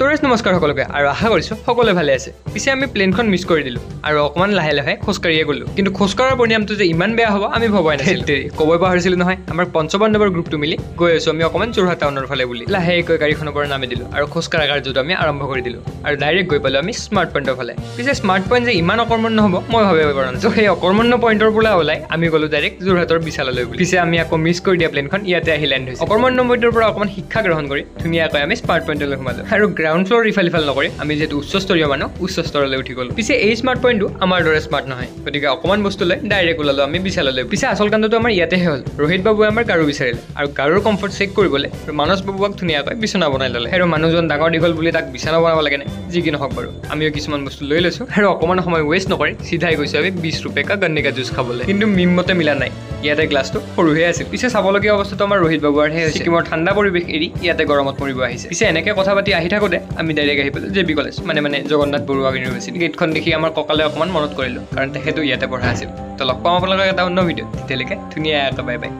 তোৰেশ নমস্কাৰ সকলোকে আৰু আশা কৰিছোঁ সকলোৱে ভালে আছে। পিছে আমি প্লেনখন মিছ কৰি দিলোঁ আৰু অকণমান লাহে লাহে খোজকাঢ়িয়ে গ'লোঁ, কিন্তু খোজকঢ়াৰ পৰিণামটো যে ইমান বেয়া হ'ব আমি ভবাই নাছিলোঁ। ক'বই পাহৰিছিলোঁ নহয়, আমাৰ পঞ্চপাণ্ডৱৰ গ্ৰুপটো মিলি গৈ আছোঁ আমি অকণমান যোৰহাট টাউনৰ ফালে বুলি। লাহেকৈ গাড়ীখনৰ পৰা নামি দিলোঁ আৰু খোজকঢ়া কাৰ্যটো আমি আৰম্ভ কৰি দিলোঁ আৰু ডাইৰেক্ট গৈ পালোঁ আমি স্মাৰ্ট পইণ্টৰ ফালে। পিছে স্মাৰ্ট পইণ্ট যে ইমান অকৰ্মণ্য হ'ব মই ভাবিব পৰা নাছিলোঁ। সেই অকৰ্মণ্য পইণ্টৰ পৰা ওলাই আমি গ'লোঁ ডাইৰেক্ট যোৰহাটৰ বিশাললৈ বুলি। পিছে আমি আকৌ মিছ কৰি দিয়া প্লেনখন ইয়াতে আহি লেণ্ড হৈছে। অকৰ্মণ্য পইণ্টৰ পৰা অকণমান শিক্ষা গ্ৰহণ কৰি ধুনীয়াকৈ আমি স্মাৰ্ট পইণ্টলৈ সোমালোঁ আৰু গ্ৰাউণ্ড ফ্ল'ৰ ইফাল নকৰি আমি যিহেতু উচ্চস্তৰীয় মানুহ উচ্চ স্তৰলৈ উঠি গ'লোঁ। পিছে এই স্মাৰ্ট পইণ্টটো আমাৰ দৰে স্মাৰ্ট নহয়, গতিকে অকণমান বস্তু লৈ ডাইৰেক্ট ওলালোঁ আমি বিশাললৈ। পিছে আচল কাণ্ডটো আমাৰ ইয়াতেহে হ'ল। ৰোহিত বাবুৱে আমাৰ গাৰু বিচাৰিলে আৰু গাৰুৰ কমফৰ্ট চেক কৰিবলৈ মানস বাবুক ধুনীয়াকৈ বিচনা বনাই ল'লে। আৰু মানুহজন ডাঙৰ দীঘল বুলি তাক বিচনা বনাব লাগে নে, যি কি নহওক বাৰু আমিও কিছুমান বস্তু লৈ লৈছোঁ আৰু অকণমান সময় ৱেষ্ট নকৰি চিধাই গৈছোঁ আমি 20 रुपये का गन्ने का জুচ খাবলৈ। কিন্তু মতে মিলা নাই, ইয়াতে গ্লাছটো সৰুহে আছিল। পিছে চাবলগীয়া অৱস্থাটো আমাৰ ৰোহিত বাবুৰহে হৈছে। ছিকিমৰ ঠাণ্ডা পৰিৱেশ এৰি ইয়াতে গৰমত মৰিব আহিছে। পিছে এনেকৈ কথা পাতি আহি থাকোঁতে আমি ডাইৰেক্ট আহি পালোঁ JB কলেজ, মানে জগন্নাথ বৰুৱা ইউনিভাৰ্চিটি। গেটখন দেখি আমাৰ ককালে অকণমান মনত কৰিলোঁ, কাৰণ তেখেতো ইয়াতে পঢ়া আছিল। তো লগ পাম আপোনালোকক এটা অন্য ভিডিঅ'। তেতিয়ালৈকে ধুনীয়াকৈ বাই বাই।